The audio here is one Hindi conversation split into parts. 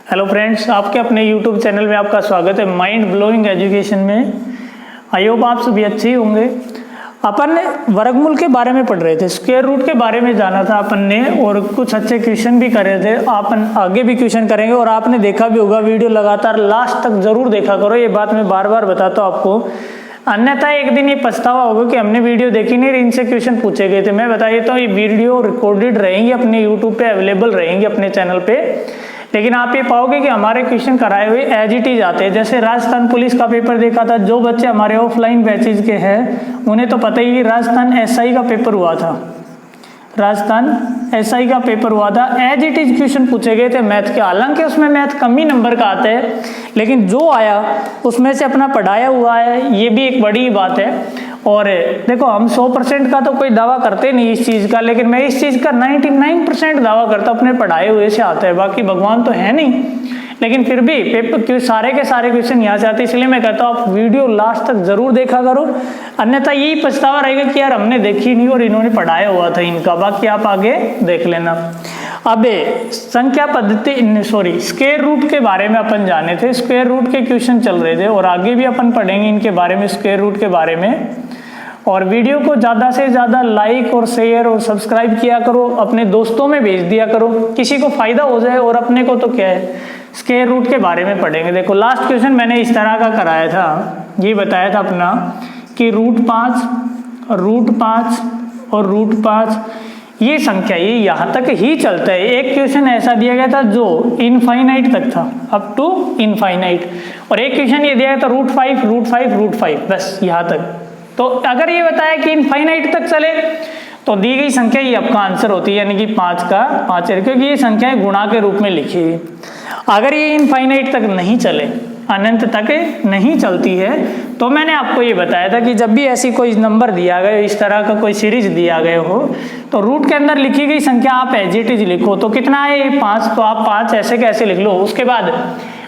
हेलो फ्रेंड्स, आपके अपने यूट्यूब चैनल में आपका स्वागत है माइंड ब्लोइंग एजुकेशन में। आई होप आप सभी अच्छे ही होंगे। अपन वर्गमूल के बारे में पढ़ रहे थे, स्क्वायर रूट के बारे में जाना था अपन ने, और कुछ अच्छे क्वेश्चन भी कर रहे थे। अपन आगे भी क्वेश्चन करेंगे और आपने देखा भी होगा, वीडियो लगातार लास्ट तक जरूर देखा करो। ये बात मैं बार बार बताता हूँ आपको, अन्यथा एक दिन ये पछतावा होगा कि हमने वीडियो देखी नहीं, इनसे क्वेश्चन पूछे गए थे। मैं बता देता हूँ, ये वीडियो रिकॉर्डेड रहेंगी, अपने यूट्यूब पे अवेलेबल रहेंगी अपने चैनल पे। लेकिन आप ये पाओगे कि हमारे क्वेश्चन कराए हुए एज इट इज आते हैं। जैसे राजस्थान पुलिस का पेपर देखा था, जो बच्चे हमारे ऑफलाइन बैचेज के हैं उन्हें तो पता ही, राजस्थान एसआई का पेपर हुआ था, राजस्थान एसआई का पेपर हुआ था, एज इट इज क्वेश्चन पूछे गए थे मैथ के। हालांकि उसमें मैथ कम ही नंबर का आता है, लेकिन जो आया उसमें से अपना पढ़ाया हुआ है, ये भी एक बड़ी बात है। और देखो, हम 100% का तो कोई दावा करते नहीं इस चीज़ का, लेकिन मैं इस चीज़ का 99% दावा करता हूँ अपने पढ़ाए हुए से आता है। बाकी भगवान तो है नहीं, लेकिन फिर भी पेपर क्यों सारे के सारे क्वेश्चन यहाँ से आते हैं। इसलिए मैं कहता हूँ आप वीडियो लास्ट तक जरूर देखा करो, अन्यथा यही पछतावा रहेगा कि यार हमने देखी नहीं और इन्होंने पढ़ाया हुआ था इनका। बाकी आप आगे देख लेना। अब संख्या पद्धति स्क्वायर रूट के बारे में अपन जाने थे, स्क्वायर रूट के क्वेश्चन चल रहे थे और आगे भी अपन पढ़ेंगे इनके बारे में, स्क्वायर रूट के बारे में। और वीडियो को ज़्यादा से ज़्यादा लाइक और शेयर और सब्सक्राइब किया करो, अपने दोस्तों में भेज दिया करो, किसी को फायदा हो जाए और अपने को तो क्या है। स्क्वायर रूट के बारे में पढ़ेंगे। देखो, लास्ट क्वेश्चन मैंने इस तरह का कराया था, ये बताया था अपना कि √5 और √5 ये संख्या ये यहाँ तक ही चलता है। एक क्वेश्चन ऐसा दिया गया था जो इनफाइनाइट तक था, अप टू इनफाइनाइट, और एक क्वेश्चन ये दिया गया था √5, बस यहाँ तक। तो अगर ये बताया कि इनफाइनाइट तक चले तो दी गई संख्या ये आपका आंसर होती है, यानी कि 5 का 5 है, क्योंकि ये संख्याएं गुणा के रूप में लिखी है। अगर ये इनफाइनाइट तक नहीं चले, अनंत तक नहीं चलती है, तो मैंने आपको ये बताया था कि जब भी ऐसी कोई नंबर दिया गया, इस तरह का कोई सीरीज दिया गया हो, तो रूट के अंदर लिखी गई संख्या आप एज इट इज लिखो। तो कितना है 5, तो आप 5 ऐसे कैसे लिख लो। उसके बाद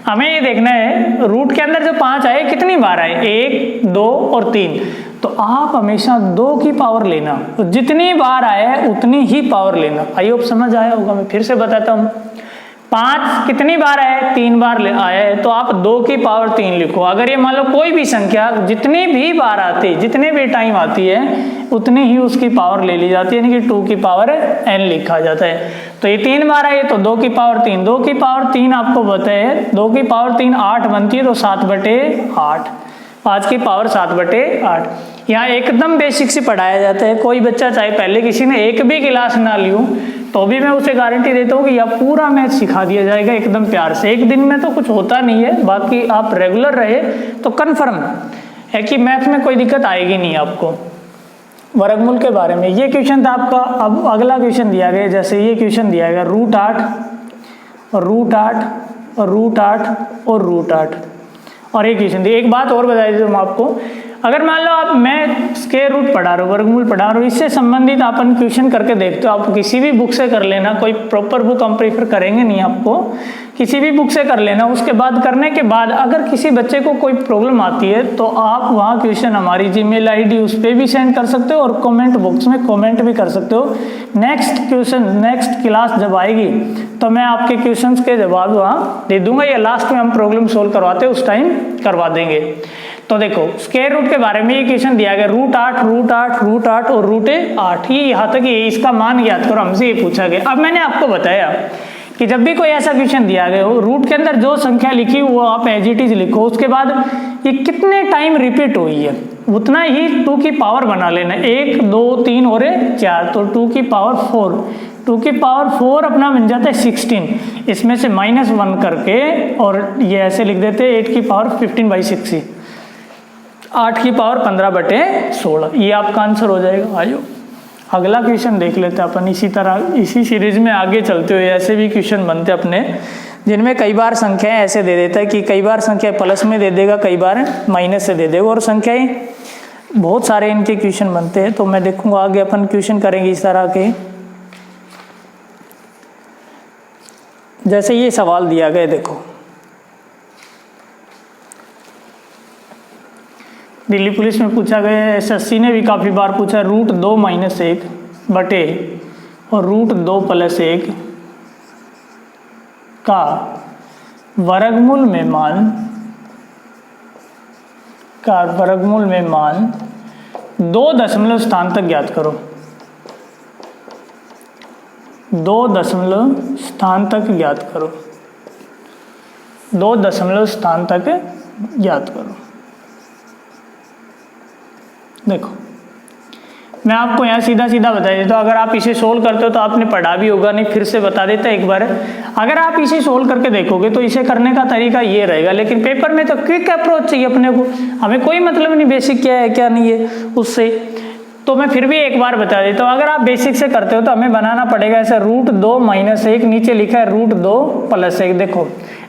हमें ये देखना है रूट के अंदर जो 5 आए कितनी बार आए, 1, 2 और 3। तो आप हमेशा 2 की पावर लेना, तो जितनी बार आए उतनी ही पावर लेना। आई होप समझ आया होगा। मैं फिर से बताता हूँ, 5 कितनी बार आए, 3 बार आया है, तो आप 2 की पावर 3 लिखो। अगर ये मान लो कोई भी संख्या जितनी भी बार आती, जितने भी टाइम आती है, उतनी ही उसकी पावर ले ली जाती है, यानी कि 2 की पावर n लिखा जाता है। तो ये 3 बार आए तो 2 की पावर 3, 2 की पावर 3 आपको बताए, 2 की पावर 3 8 बनती है, तो 7/8, 5 की पावर 7/8। यहाँ एकदम बेसिक से पढ़ाया जाता है। कोई बच्चा चाहे पहले किसी ने एक भी क्लास ना लियो, तो भी मैं उसे गारंटी देता हूँ कि यह पूरा मैथ सिखा दिया जाएगा एकदम प्यार से। एक दिन में तो कुछ होता नहीं है, बाकी आप रेगुलर रहे तो कन्फर्म है कि मैथ में कोई दिक्कत आएगी नहीं आपको। वर्गमूल के बारे में ये क्वेश्चन था आपका। अब अगला क्वेश्चन दिया गया, जैसे ये क्वेश्चन दिया गया √8 और √8 और एक क्वेश्चन दी। एक बात और बता देता हूँ आपको, अगर मान लो आप मैं स्क्वायर रूट पढ़ा रहा हूँ, वर्गमूल पढ़ा रहा हूँ, इससे संबंधित अपन क्वेश्चन करके देखते हो। आप किसी भी बुक से कर लेना, कोई प्रॉपर बुक हम प्रीफर करेंगे नहीं आपको, किसी भी बुक से कर लेना। उसके बाद करने के बाद अगर किसी बच्चे को कोई प्रॉब्लम आती है तो आप वहाँ क्वेश्चन हमारी जीमेल आईडी उस पर भी सेंड कर सकते हो और कमेंट बॉक्स में कमेंट भी कर सकते हो। नेक्स्ट क्लास जब आएगी तो मैं आपके क्वेश्चंस के जवाब वहाँ दे दूंगा, या लास्ट में हम प्रॉब्लम सोल्व करवाते हैं उस टाइम करवा देंगे। तो देखो, स्क्वायर रूट के बारे में ये क्वेश्चन दिया गया, √8 और √8, ये यहाँ तक ये इसका मान ज्ञात करो, हमसे ये पूछा गया। अब मैंने आपको बताया कि जब भी कोई ऐसा क्वेश्चन दिया गया हो, रूट के अंदर जो संख्या लिखी वो आप एज इट इज लिखो। उसके बाद ये कितने टाइम रिपीट हुई है उतना ही 2 की पावर बना लेना, 1, 2, 3 और 4, तो 2 की पावर 4, 2 की पावर 4 अपना बन जाता है 16। इसमें से -1 करके और ये ऐसे लिख देते हैं 8 की पावर 15/60, 8 की पावर 15/16, ये आपका आंसर हो जाएगा। आइयो अगला क्वेश्चन देख लेते हैं अपन। इसी तरह इसी सीरीज में आगे चलते हुए ऐसे भी क्वेश्चन बनते अपने, जिनमें कई बार संख्याएं ऐसे दे देता है कि कई बार संख्या प्लस में दे देगा, कई बार माइनस से दे देगा, और संख्याएं बहुत सारे इनके क्वेश्चन बनते हैं। तो मैं देखूंगा आगे अपन क्वेश्चन करेंगे इस तरह के। जैसे ये सवाल दिया गया, देखो दिल्ली पुलिस में पूछा गया, SSC ने भी काफ़ी बार पूछा, √2 - 1 बटे और √2 + 1 का वर्गमूल में मान का वर्गमूल में मान 2 दशमलव स्थान तक ज्ञात करो। 2 दशमलव स्थान तक ज्ञात करो। 2 दशमलव स्थान तक ज्ञात करो। देखो मैं आपको यहाँ सीधा सीधा बता देता हूँ, अगर आप इसे सोल्व करते हो तो आपने पढ़ा भी होगा, नहीं फिर से बता देता एक बार। अगर आप इसे सोल्व करके देखोगे तो इसे करने का तरीका ये रहेगा, लेकिन पेपर में तो क्विक अप्रोच चाहिए अपने को, हमें कोई मतलब नहीं बेसिक क्या है क्या नहीं है उससे। तो मैं फिर भी एक बार बता देता हूँ, अगर आप बेसिक से करते हो तो हमें बनाना पड़ेगा ऐसा √2 - 1, नीचे लिखा है √2 + 1। देखो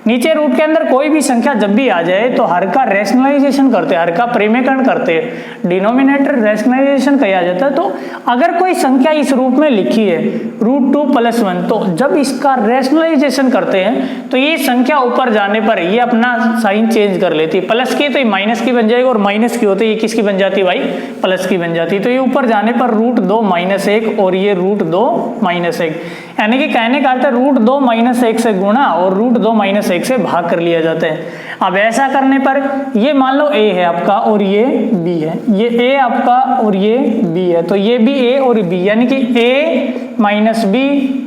नीचे रूट के अंदर कोई भी संख्या जब भी आ जाए तो हर का रैशनलाइजेशन करते हैं, हर का परिमेयकरण करते हैं, डिनोमिनेटर रैशनलाइजेशन किया जाता है। तो अगर कोई संख्या इस रूप में लिखी है √2 + 1, तो जब इसका रैशनलाइजेशन करते हैं तो ये संख्या ऊपर जाने पर ये अपना साइन चेंज कर लेती है, प्लस की तो ये माइनस की बन जाएगी, और माइनस की होती है ये किसकी बन जाती है भाई, प्लस की बन जाती है। तो ये ऊपर जाने पर √2 - 1 और ये √2 - 1, यानी कि कहने का अर्थ है √2 - 1 से गुणा और √2 - 1 से भाग कर लिया जाता है। अब ऐसा करने पर ये मान लो a है आपका और ये b है, ये a आपका और ये b है, तो ये भी a और b, यानी कि a - b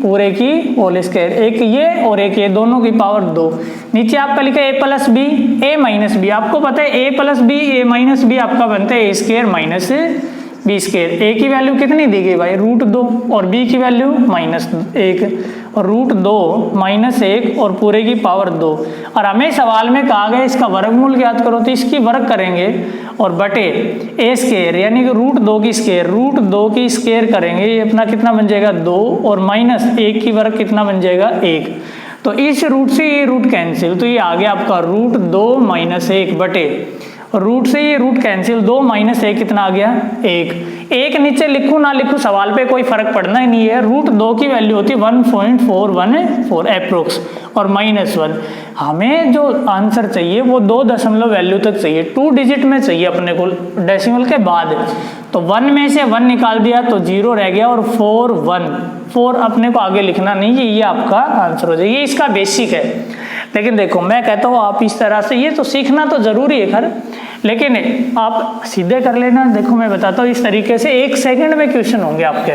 पूरे की होल स्क्वायर, एक ये और एक ये, दोनों की पावर 2। नीचे आपका लिखा है a + b, a - b, आपको पता है a + b a - b आपका बनता है a² - b²। a की वैल्यू कितनी दी गई भाई √2 और b की वैल्यू -1, और √2 - 1 और पूरे की पावर 2। और हमें सवाल में कहा गया इसका वर्गमूल ज्ञात करो, तो इसकी वर्ग करेंगे और बटे a², यानी कि √2 की स्क्वायर, √2 की स्क्वायर करेंगे, ये अपना कितना बन जाएगा 2, और -1 की वर्ग कितना बन जाएगा 1। तो इस रूट से ये रूट कैंसिल, तो ये आ गया आपका √2 - 1 बटे रूट से ये रूट कैंसिल, 2 - 1 कितना आ गया 1 नीचे लिखूं ना लिखूं सवाल पे कोई फर्क पड़ना ही नहीं है। √2 की वैल्यू होती है 1.414 एप्रोक्स और -1। हमें जो आंसर चाहिए वो 2 दशमलव वैल्यू तक चाहिए, 2 डिजिट में चाहिए अपने को डेसिमल के बाद। तो 1 में से 1 निकाल दिया तो 0 रह गया, और 4 अपने को आगे लिखना नहीं है, ये आपका आंसर हो जाएगा। ये इसका बेसिक है। लेकिन देखो मैं कहता हूँ आप इस तरह से, ये तो सीखना तो जरूरी है खैर, लेकिन आप सीधे कर लेना। देखो मैं बताता हूँ इस तरीके से 1 सेकंड में क्वेश्चन होंगे आपके,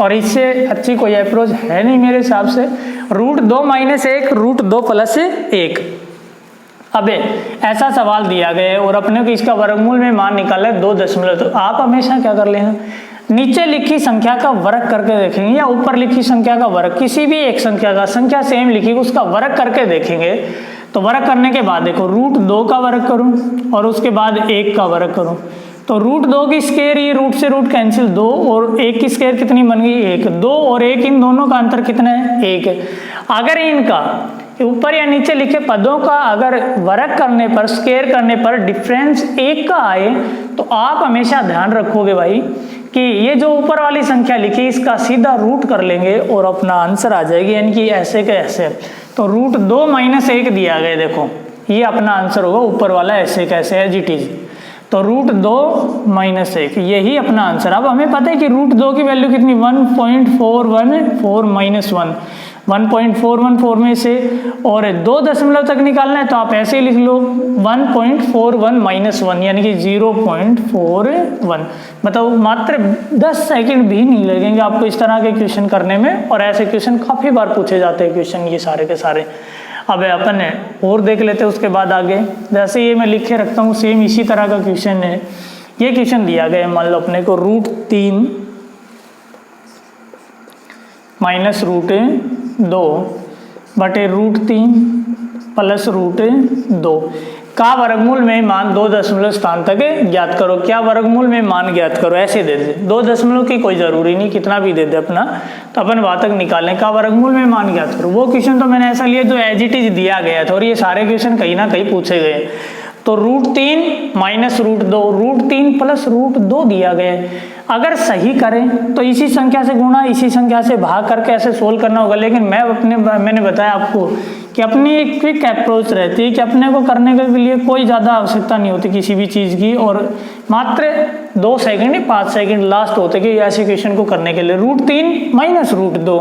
और इससे अच्छी कोई अप्रोच है नहीं मेरे हिसाब से। √2 - 1 √2 + 1। अब ऐसा सवाल दिया गया है और अपने को इसका वर्गमूल में मान निकाला है 2 दशमलव, तो आप हमेशा क्या कर लेना, नीचे लिखी संख्या का वर्ग करके देखेंगे या ऊपर लिखी संख्या का वर्ग, किसी भी एक संख्या सेम लिखी उसका वर्ग करके देखेंगे। तो वर्ग करने के बाद देखो √2 का वर्ग करूं और उसके बाद 1 का वर्ग करूं, तो √2 की स्क्वायर, ये रूट से रूट कैंसिल 2, और 1 की स्क्वायर कितनी बन गई 1, 2 और 1, इन दोनों का अंतर कितना है 1 है। अगर इनका ऊपर या नीचे लिखे पदों का अगर वर्ग करने पर, स्क्वायर करने पर डिफरेंस 1 का आए, तो आप हमेशा ध्यान रखोगे भाई कि ये जो ऊपर वाली संख्या लिखी इसका सीधा रूट कर लेंगे और अपना आंसर आ जाएगी, यानी कि ऐसे के ऐसे। तो √2 - 1 दिया गया, देखो ये अपना आंसर होगा ऊपर वाला ऐसे कैसे एज इट इज। तो √2 - 1 यही अपना आंसर। अब हमें पता है कि √2 की वैल्यू कितनी 1.414 1.414 में से, और 2 दशमलव तक निकालना है तो आप ऐसे ही लिख लो 1.41 - 1, यानी कि 0.41। मतलब मात्र 10 सेकंड भी नहीं लगेंगे आपको इस तरह के क्वेश्चन करने में, और ऐसे क्वेश्चन काफ़ी बार पूछे जाते हैं क्वेश्चन ये सारे के सारे। अब अपन और देख लेते हैं उसके बाद आगे, जैसे ये मैं लिखे रखता हूँ सेम इसी तरह का क्वेश्चन है। ये क्वेश्चन दिया गया है, मान लो अपने को √3 - √2 बटे √3 + √2 का वर्गमूल में मान 2 दशमलव स्थान तक ज्ञात करो। क्या वर्गमूल में मान ज्ञात करो, ऐसे दे दे, 2 दशमलव की कोई जरूरी नहीं, कितना भी दे दे अपना, तो अपन वहां तक निकालें। का वर्गमूल में मान ज्ञात करो, वो क्वेश्चन तो मैंने ऐसा लिया जो एज इट इज दिया गया था, और ये सारे क्वेश्चन कहीं ना कहीं पूछे गए। तो √3 - √2, √3 + √2 दिया गया है। अगर सही करें तो इसी संख्या से गुणा, इसी संख्या से भाग करके ऐसे सोल्व करना होगा। लेकिन मैंने बताया आपको कि अपनी एक क्विक अप्रोच रहती है कि अपने को करने के लिए कोई ज़्यादा आवश्यकता नहीं होती किसी भी चीज़ की, और मात्र 2 सेकंड या 5 सेकंड लास्ट होते कि ऐसे क्वेश्चन को करने के लिए। √3 माइनस √2,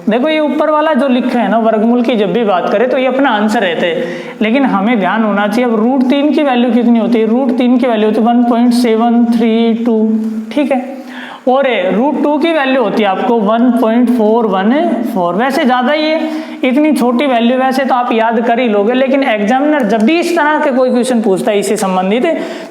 देखो ये ऊपर वाला जो लिखा है ना वर्गमूल की जब भी बात करें तो ये अपना आंसर रहते हैं, लेकिन हमें ध्यान होना चाहिए अब √3 की वैल्यू कितनी होती है। √3 की वैल्यू होती है 1.732, ठीक है, और √2 की वैल्यू होती है आपको 1.414। वैसे ज़्यादा ही है, इतनी छोटी वैल्यू वैसे तो आप याद कर ही लोगे, लेकिन एग्जामिनर जब भी इस तरह के कोई क्वेश्चन पूछता है इससे संबंधित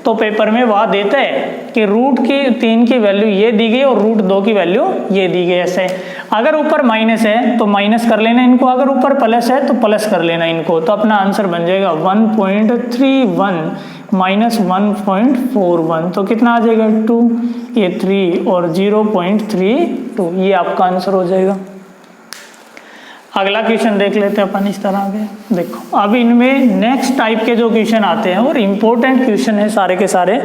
तो पेपर में वह देता है कि √3 की वैल्यू ये दी गई और √2 की वैल्यू ये दी गई। ऐसे अगर ऊपर माइनस है तो माइनस कर लेना इनको, अगर ऊपर प्लस है तो प्लस कर लेना इनको, तो अपना आंसर बन जाएगा 1.31 माइनस 1.41, तो कितना आ जाएगा 2, ये 3 और 0.32, ये आपका आंसर हो जाएगा। अगला क्वेश्चन देख लेते हैं अपन इस तरह के। देखो अब इनमें नेक्स्ट टाइप के जो क्वेश्चन आते हैं और इम्पोर्टेंट क्वेश्चन है सारे के सारे,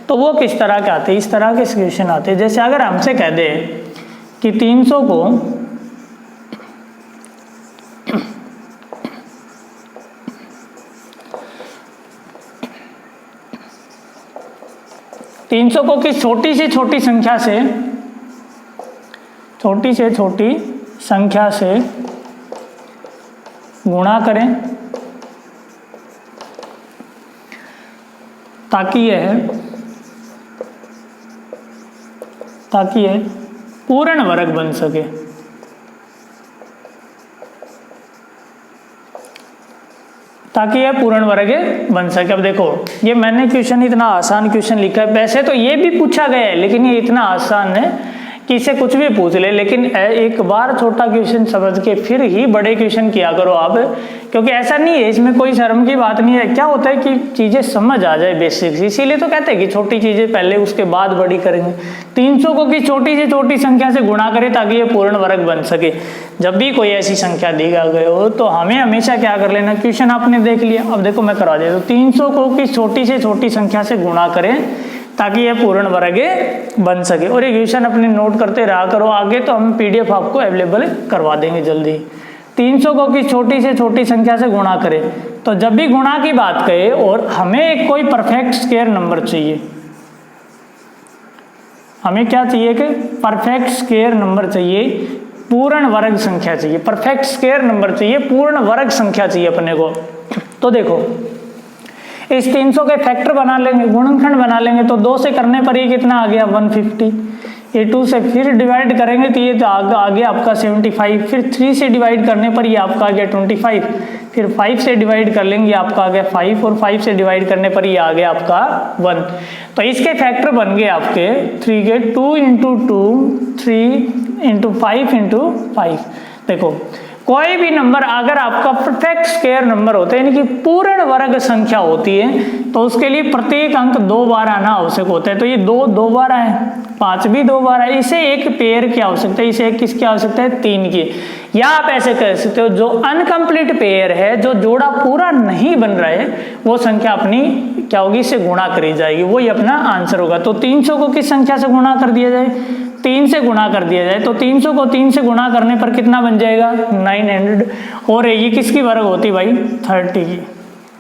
तो वो किस तरह के आते हैं, इस तरह के क्वेश्चन आते हैं। जैसे अगर हमसे कह दे कि 300 को किस छोटी से छोटी संख्या से गुणा करें ताकि यह पूर्ण वर्ग बन सके। अब देखो ये मैंने क्वेश्चन इतना आसान क्वेश्चन लिखा है, वैसे तो ये भी पूछा गया है लेकिन ये इतना आसान है कि इसे कुछ भी पूछ ले, लेकिन एक बार छोटा क्वेश्चन समझ के फिर ही बड़े क्वेश्चन किया करो आप, क्योंकि ऐसा नहीं है, इसमें कोई शर्म की बात नहीं है। क्या होता है कि चीज़ें समझ आ जाए बेसिक्स, इसीलिए तो कहते हैं कि छोटी चीज़ें पहले उसके बाद बड़ी करेंगे। 300 को किस छोटी से छोटी संख्या से गुणा करें ताकि ये पूर्ण वर्ग बन सके। जब भी कोई ऐसी संख्या दी गई हो तो हमें हमेशा क्या कर लेना, क्वेश्चन आपने देख लिया, अब देखो मैं करवा देता हूँ। 300 को किस छोटी से छोटी संख्या से गुणा करें ताकि यह पूर्ण वर्ग बन सके, और ये क्वेश्चन अपने नोट करते रहा करो, आगे तो हम PDF आपको अवेलेबल करवा देंगे जल्दी। 300 को किस छोटी से छोटी संख्या से गुणा करें, तो जब भी गुणा की बात करें और हमें एक कोई परफेक्ट स्क्वायर नंबर चाहिए, हमें क्या चाहिए कि परफेक्ट स्क्वायर नंबर चाहिए, पूर्ण वर्ग संख्या चाहिए, परफेक्ट स्क्वायर नंबर चाहिए, पूर्ण वर्ग संख्या चाहिए अपने को। तो देखो इस 300 के फैक्टर बना लेंगे, गुणनखंड बना लेंगे, तो 2 से करने पर ये कितना आ गया 150, ये 2 से फिर डिवाइड करेंगे तो ये तो आ गया आपका 75, फिर 3 से डिवाइड करने पर ये आपका आ गया 25, फिर 5 से डिवाइड कर लेंगे आपका आ गया 5, और 5 से डिवाइड करने पर ये आ गया आपका 1। तो इसके फैक्टर बन गए आपके 3 के 2 × 2 3 × 5 × 5। देखो कोई भी नंबर अगर आपका परफेक्ट स्क्वायर नंबर होता है यानी कि पूर्ण वर्ग संख्या होती है तो उसके लिए प्रत्येक अंक 2 बार आना आवश्यक होता है। तो ये 2 बार आए, 5 भी 2 बार आए, इसे एक पेयर की आवश्यकता है, इसे एक किसकी आवश्यकता है 3 की। या आप ऐसे कह सकते हो जो अनकम्प्लीट पेयर है, जो जोड़ा पूरा नहीं बन रहा है, वो संख्या अपनी क्या होगी, इससे गुणा करी जाएगी, वही अपना आंसर होगा। तो 300 को किस संख्या से गुणा कर दिया जाए, 3 से गुणा कर दिया जाए, तो 300 को 3 से गुणा करने पर कितना बन जाएगा 900, और ये किसकी वर्ग होती भाई 30 की,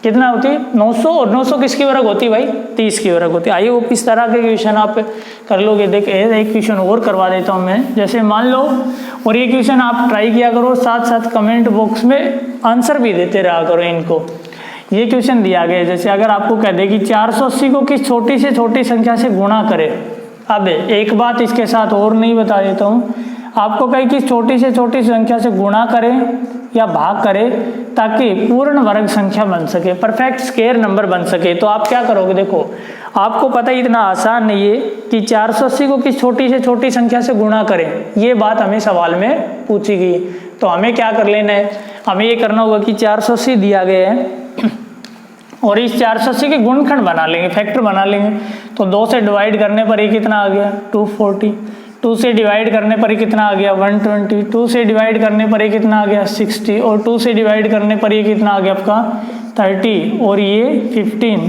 कितना होती है 900, और 900 किसकी वर्ग होती भाई 30 की वर्ग होती है। आइए वो किस तरह के क्वेश्चन आप कर लोगे, देख एक क्वेश्चन और करवा देता हूँ मैं। जैसे मान लो, और ये क्वेश्चन आप ट्राई किया करो, साथ साथ कमेंट बॉक्स में आंसर भी देते रहा करो इनको। ये क्वेश्चन दिया गया है, जैसे अगर आपको कह दे कि 480 को किस छोटी से छोटी संख्या से गुणा करे। अब एक बात इसके साथ और नहीं बता देता हूँ, आपको कहीं किस छोटी से छोटी संख्या से गुणा करें या भाग करें ताकि पूर्ण वर्ग संख्या बन सके, परफेक्ट स्क्वायर नंबर बन सके। तो आप क्या करोगे, देखो आपको पता है इतना आसान नहीं है कि 480 को किस छोटी से छोटी संख्या से गुणा करें, ये बात हमें सवाल में पूछी गई। तो हमें क्या कर लेना है, हमें ये करना होगा कि 480 दिया गया है और इस 480 के गुणनखंड बना लेंगे, फैक्टर बना लेंगे। तो 2 से डिवाइड करने पर ये कितना आ गया 240, 2 से डिवाइड करने पर ये कितना आ गया 120, 2 से डिवाइड करने पर ये कितना आ गया 60, और 2 से डिवाइड करने पर ये कितना आ गया आपका 30, और ये 15,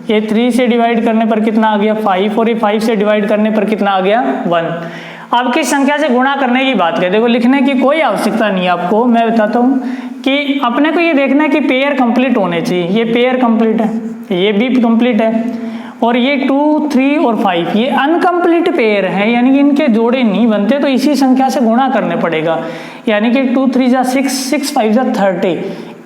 ये 3 से डिवाइड करने पर कितना आ गया 5, और ये 5 से डिवाइड करने पर कितना आ गया 1। अब किस संख्या से गुणा करने की बात करें, देखो लिखने की कोई आवश्यकता नहीं है आपको, मैं बताता हूँ कि अपने को ये देखना है कि पेयर कंप्लीट होने चाहिए। ये पेयर कंप्लीट है, ये भी कंप्लीट है, और ये 2, 3 और 5 ये अनकम्प्लीट पेयर है, यानी कि इनके जोड़े नहीं बनते, तो इसी संख्या से गुणा करने पड़ेगा। यानी कि 2 3 जा 6, 6 5 जा 30,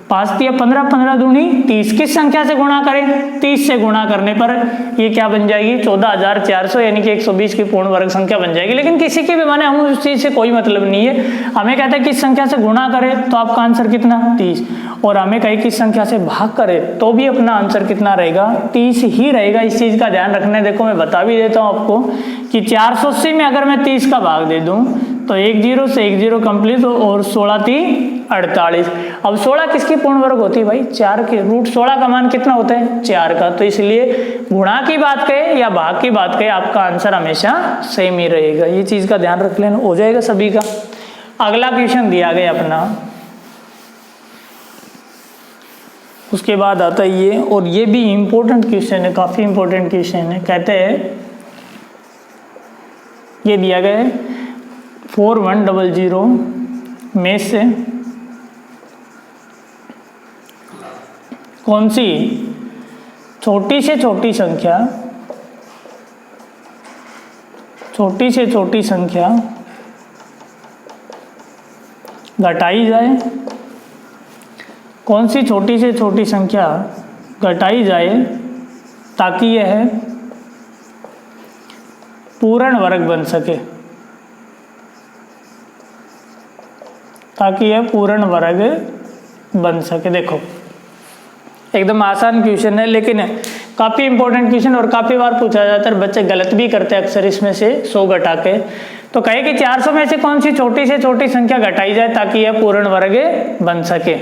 5 दिया 15, 15 दूनी 30। किस संख्या से गुणा करें, 30 से गुणा करने पर ये क्या बन जाएगी 14,400, यानी कि 120 की पूर्ण वर्ग संख्या बन जाएगी। लेकिन किसी की भी माने हम उस चीज से कोई मतलब नहीं है, हमें कहते हैं किस संख्या से गुणा करें तो आपका आंसर कितना 30, और हमें कहीं किस संख्या से भाग करें तो भी अपना आंसर कितना रहेगा 30 ही रहेगा। इस चीज का ध्यान रखना है। देखो मैं बता भी देता हूँ आपको कि 480 में अगर मैं 30 का भाग दे दूं तो 1 0 से 1 0 कंप्लीट, और 16 3 48। अब 16 किसकी पूर्ण वर्ग होती है भाई 4 की, रूट 16 का मान कितना होता है 4 का। तो इसलिए गुणा की बात करें या भाग की बात करें आपका आंसर हमेशा सेम ही रहेगा। ये चीज का ध्यान रख लेना, हो जाएगा सभी का। अगला क्वेश्चन दिया गया अपना, उसके बाद आता है ये, और ये भी इम्पोर्टेंट क्वेश्चन है, काफी इम्पोर्टेंट क्वेश्चन है। कहते हैं ये दिया गया है 4100 में से कौन सी छोटी से छोटी संख्या घटाई जाए, कौन सी छोटी से छोटी संख्या घटाई जाए ताकि यह पूर्ण वर्ग बन सके, ताकि यह पूर्ण वर्ग बन सके। देखो एकदम आसान क्वेश्चन है, लेकिन काफ़ी इंपॉर्टेंट क्वेश्चन और काफ़ी बार पूछा जाता है, बच्चे गलत भी करते हैं अक्सर इसमें से 100 घटा के। तो कहे कि 400 में से कौन सी छोटी से छोटी संख्या घटाई जाए ताकि यह पूर्ण वर्ग बन सके।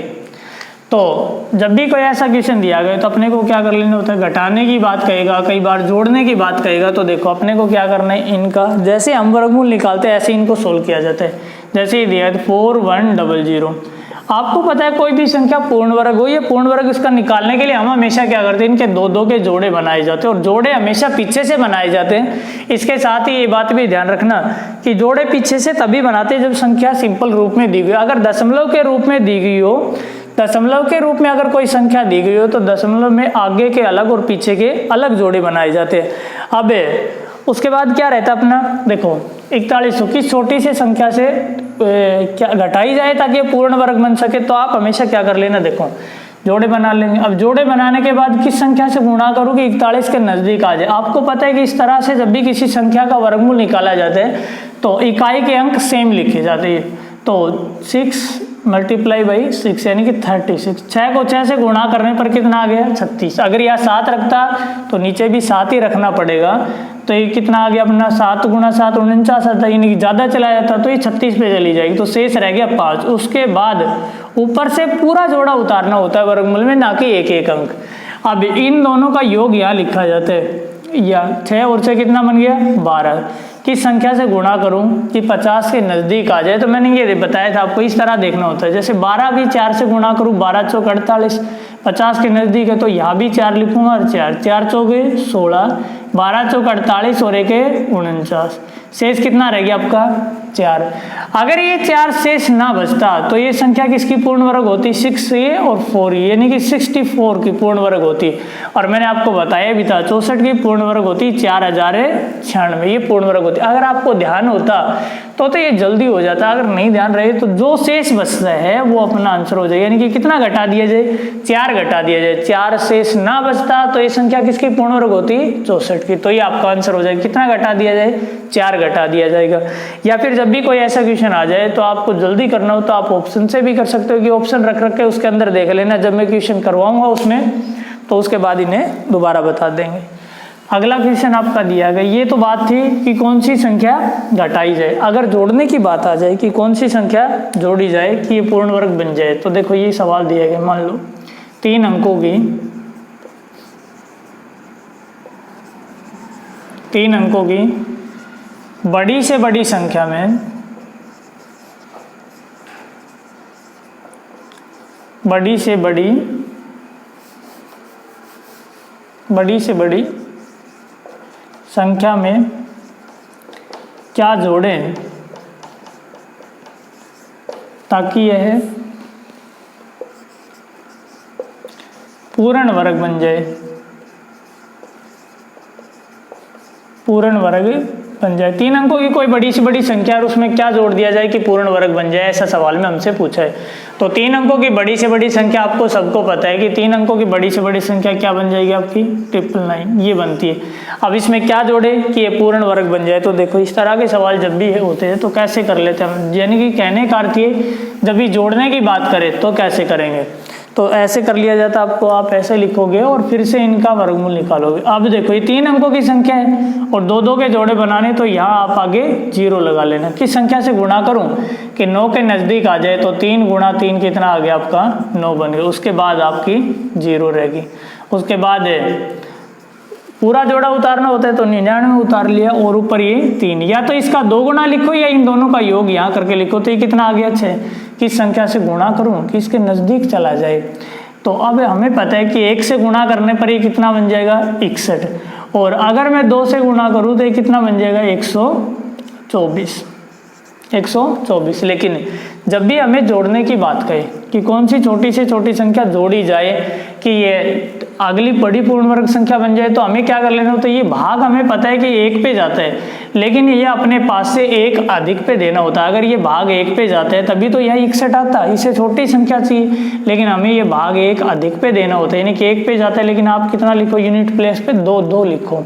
तो जब भी कोई ऐसा क्वेश्चन दिया गया तो अपने को क्या कर लेना होता है, घटाने की बात कहेगा, कई बार जोड़ने की बात कहेगा, तो देखो अपने को क्या करना है, इनका जैसे हम वर्गमूल निकालते हैं ऐसे इनको सोल्व किया जाता है। जैसे ये दिया है 4100, आपको पता है कोई भी संख्या पूर्ण वर्ग हो, ये पूर्ण वर्ग इसका निकालने के लिए हम हमेशा क्या करते हैं, इनके दो दो के जोड़े बनाए जाते हैं, और जोड़े हमेशा पीछे से बनाए जाते हैं। इसके साथ ही ये बात भी ध्यान रखना कि जोड़े पीछे से तभी बनाते हैं जब संख्या सिंपल रूप में दी गई। अगर दशमलव के रूप में दी गई हो, दशमलव के रूप में अगर कोई संख्या दी गई हो तो दशमलव में आगे के अलग और पीछे के अलग जोड़े बनाए जाते हैं। अब उसके बाद क्या रहता है अपना, देखो 4100 की छोटी से संख्या से क्या घटाई जाए ताकि पूर्ण वर्ग बन सके, तो आप हमेशा क्या कर लेना, देखो जोड़े बना लेंगे। अब जोड़े बनाने के बाद किस संख्या से गुणा करो कि 41 के नजदीक आ जाए। आपको पता है कि इस तरह से जब भी किसी संख्या का वर्गमूल निकाला जाता है तो इकाई के अंक सेम लिखे जाते हैं। तो 6 × 6 यानी कि 36, 6 को 6 से गुणा करने पर कितना आ गया 36। अगर यह 7 रखता तो नीचे भी 7 ही रखना पड़ेगा, तो ये कितना आ गया अपना 7 × 7 49 आता, यानी कि ज़्यादा चला जाता तो ये 36 पे चली जाएगी, तो शेष रह गया 5। उसके बाद ऊपर से पूरा जोड़ा उतारना होता है वर्गमूल में, ना कि एक एक अंक। अब इन दोनों का योग यहाँ लिखा जाता है, या 6 और 6 कितना बन गया 12। किस संख्या से गुणा करूं कि 50 के नजदीक आ जाए, तो मैंने ये बताया था आपको, इस तरह देखना होता है। जैसे 12 भी 4 से गुणा करूं, 12 चौक 48, 50 के नजदीक है तो यहाँ भी 4 लिखूंगा, और 4 चौके 16, 12 चौक 48 और 1 49, शेष कितना रह गया आपका 4। अगर ये 4 शेष ना बचता तो ये संख्या किसकी पूर्ण वर्ग होती, 6a और 4e, यानी कि 64 की पूर्ण वर्ग होती। और मैंने आपको बताया भी था 64 की पूर्ण वर्ग होती 4096, ये पूर्ण वर्ग होती। अगर आपको ध्यान होता तो ये जल्दी हो जाता, अगर नहीं ध्यान रहे तो जो शेष बचता है वो अपना आंसर हो जाए। यानी कि कितना घटा दिया जाए, 4 घटा दिया जाए, 4 शेष ना बचता तो ये संख्या किसकी पूर्ण वर्ग होती 64 की, तो ये आपका आंसर हो जाएगा। कितना घटा दिया जाए, 4 घटा दिया जाएगा। या फिर जब भी कोई ऐसा क्वेश्चन आ जाए तो आपको जल्दी करना हो तो आप ऑप्शन से भी कर सकते हो, कि ऑप्शन रख के उसके अंदर देख लेना, जब मैं क्वेश्चन करवाऊंगा उसमें तो उसके बाद इन्हें दोबारा बता देंगे। अगला क्वेश्चन आपका दिया गया, ये तो बात थी कि कौन सी संख्या घटाई जाए। अगर जोड़ने की बात आ जाए कि कौन सी संख्या जोड़ी जाए कि ये पूर्ण वर्ग बन जाए, तो देखो ये सवाल दिया गया, मान लो 3 अंकों की बड़ी से बड़ी संख्या में बड़ी से बड़ी बड़ी से बड़ी संख्या में क्या जोड़ें ताकि यह पूर्ण वर्ग बन जाए, पूर्ण वर्ग बन जाए। 3 अंकों की कोई बड़ी से बड़ी संख्या और उसमें क्या जोड़ दिया जाए कि पूर्ण वर्ग बन जाए, ऐसा सवाल में हमसे पूछा है। तो 3 अंकों की बड़ी से बड़ी संख्या आपको सबको पता है कि 3 अंकों की बड़ी से बड़ी संख्या क्या बन जाएगी आपकी 999, ये बनती है। अब इसमें क्या जोड़े कि ये पूर्ण वर्ग बन जाए। तो देखो इस तरह के सवाल जब भी होते हैं तो कैसे कर लेते हैं हम, यानी कि कहने का अर्थ ये जब भी जोड़ने की बात करें तो कैसे करेंगे, तो ऐसे कर लिया जाता आपको, आप ऐसे लिखोगे और फिर से इनका वर्गमूल निकालोगे। अब देखो ये 3 अंकों की संख्या है और 2-2 के जोड़े बनाने, तो यहाँ आप आगे 0 लगा लेना। किस संख्या से गुणा करूं कि 9 के नज़दीक आ जाए, तो 3 गुणा 3 कितना आ गया आपका 9 बन गया। उसके बाद आपकी 0 रहेगी। उसके बाद पूरा जोड़ा उतारना होता है तो 99 उतार लिया और ऊपर ये 3, या तो इसका 2 गुना लिखो या इन दोनों का योग यहाँ करके लिखो। तो ये कितना आ गया 6। किस संख्या से गुणा करूं कि इसके नज़दीक चला जाए, तो अब हमें पता है कि 1 से गुणा करने पर ये कितना बन जाएगा 61, और अगर मैं 2 से गुणा करूं तो ये कितना बन जाएगा 124। लेकिन जब भी हमें जोड़ने की बात कहे कि कौन सी छोटी से छोटी संख्या जोड़ी जाए कि ये अगली बड़ी पूर्ण वर्ग संख्या बन जाए, तो हमें क्या कर लेना होता है, ये भाग हमें पता है कि 1 पे जाता है, लेकिन ये अपने पास से 1 अधिक पे देना होता है। अगर ये भाग 1 पे जाता है तभी तो यह 61 आता है, इसे छोटी संख्या चाहिए, लेकिन हमें ये भाग 1 अधिक पे देना होता है, यानी कि 1 पे जाता है, लेकिन आप कितना लिखो यूनिट प्लेस पे 2 लिखो।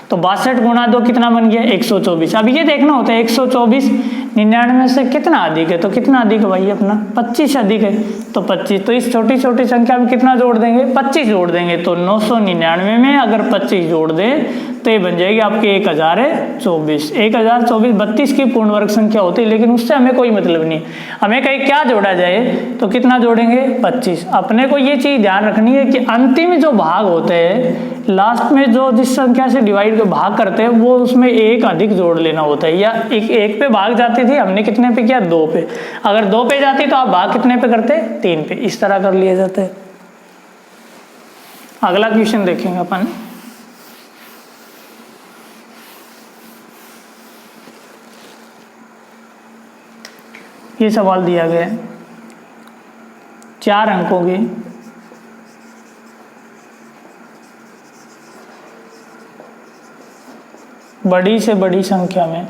तो 62 गुणा 2 कितना बन गया 124। अब ये देखना होता है 124 99 से कितना अधिक है, तो कितना अधिक है भाई अपना 25 अधिक है, तो 25। तो इस छोटी छोटी संख्या में कितना जोड़ देंगे 25 जोड़ देंगे, तो 999 में अगर 25 जोड़ दें तो ये बन जाएगी आपकी 1024। 1024 32 की पूर्ण वर्ग संख्या होती है, लेकिन उससे हमें कोई मतलब नहीं। हमें कहीं क्या जोड़ा जाए तो कितना जोड़ेंगे 25। अपने को ये चीज़ ध्यान रखनी है कि अंतिम जो भाग होते हैं, लास्ट में जो जिस संख्या से डिवाइड भाग करते हैं, वो उसमें 1 अधिक जोड़ लेना होता है। या एक पे भाग जाती थी, हमने कितने पे किया 2 पे, अगर 2 पे जाती तो आप भाग कितने पे करते 3 पे, इस तरह कर लिए जाते हैं। अगला क्वेश्चन देखेंगे अपन। ये सवाल दिया गया है 4 अंकों की बड़ी से बड़ी संख्या में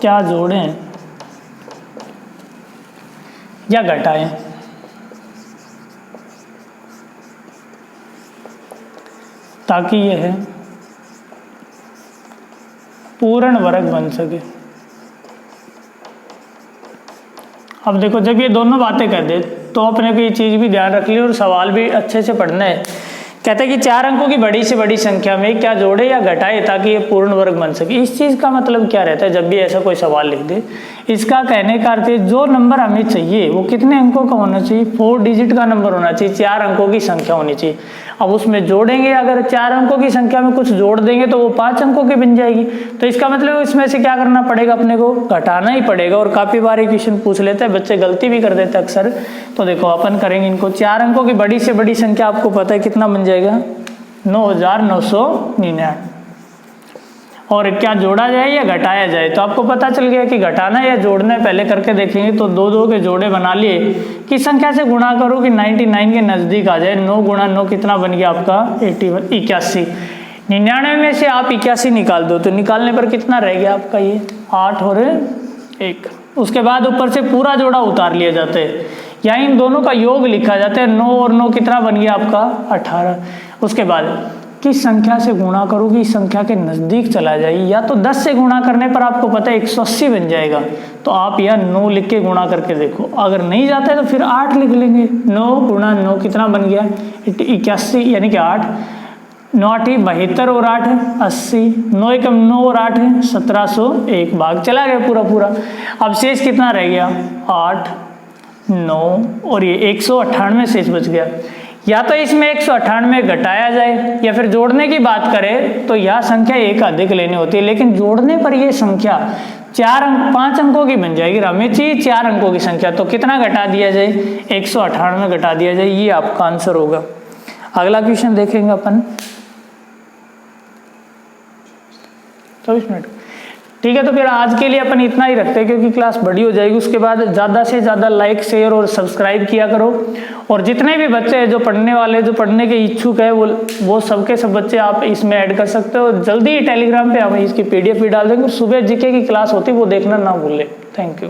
क्या जोड़ें या घटाएं ताकि यह पूर्ण वर्ग बन सके। अब देखो जब ये दोनों बातें कर दे तो अपने को ये चीज़ भी ध्यान रख ली और सवाल भी अच्छे से पढ़ना है। कहते हैं कि 4 अंकों की बड़ी से बड़ी संख्या में क्या जोड़े या घटाए ताकि ये पूर्ण वर्ग बन सके। इस चीज़ का मतलब क्या रहता है जब भी ऐसा कोई सवाल लिख दे, इसका कहने का अर्थ है जो नंबर हमें चाहिए वो कितने अंकों का होना चाहिए, 4 डिजिट का नंबर होना चाहिए, 4 अंकों की संख्या होनी चाहिए। अब उसमें जोड़ेंगे, अगर 4 अंकों की संख्या में कुछ जोड़ देंगे तो वो 5 अंकों की बन जाएगी। तो इसका मतलब इसमें से क्या करना पड़ेगा, अपने को घटाना ही पड़ेगा। और काफ़ी बार ये क्वेश्चन पूछ लेते हैं, बच्चे गलती भी कर देते हैं अक्सर। तो देखो अपन करेंगे इनको, 4 अंकों की बड़ी से बड़ी संख्या आपको पता है कितना बन जाएगा 9999। और क्या जोड़ा जाए या घटाया जाए, तो आपको पता चल गया कि घटाना या जोड़ना पहले करके देखेंगे। तो 2 के जोड़े बना लिए, किस संख्या से गुणा करो कि 99 के नज़दीक आ जाए। 9 गुणा 9 कितना बन गया आपका 81। 99 में से आप 81 निकाल दो, तो निकालने पर कितना रह गया आपका ये 8 और 1। उसके बाद ऊपर से पूरा जोड़ा उतार लिया जाता है या इन दोनों का योग लिखा जाता है। 9 और 9 कितना बन गया आपका 18। उसके बाद किस संख्या से गुणा करोगे इस संख्या के नज़दीक चला जाए, या तो 10 से गुणा करने पर आपको पता है 180 बन जाएगा, तो आप यह 9 लिख के गुणा करके देखो। अगर नहीं जाता है तो फिर 8 लिख लेंगे। 9 गुणा 9 कितना बन गया 81, यानी कि 8। 9 8 72 और 8 80। 9 1 9 और 8 है 1701। भाग चला गया पूरा। अब शेष कितना रह गया 8 9 और ये 198 शेष बच गया। या तो इसमें 198 घटाया जाए या फिर जोड़ने की बात करें तो यह संख्या एक अधिक लेनी होती है, लेकिन जोड़ने पर यह संख्या 5 अंकों की बन जाएगी। हमें चाहिए 4 अंकों की संख्या, तो कितना घटा दिया जाए, 198 घटा दिया जाए, ये आपका आंसर होगा। अगला क्वेश्चन देखेंगे अपन 24 मिनट। ठीक है, तो फिर आज के लिए अपन इतना ही रखते हैं क्योंकि क्लास बड़ी हो जाएगी। उसके बाद ज़्यादा से ज़्यादा लाइक शेयर और सब्सक्राइब किया करो, और जितने भी बच्चे हैं जो पढ़ने वाले, जो पढ़ने के इच्छुक है, वो सबके सब बच्चे आप इसमें ऐड कर सकते हो। जल्दी ही टेलीग्राम पे हम इसकी PDF भी डाल देंगे। सुबह जीके की क्लास होती है, वो देखना ना भूलें। Thank you.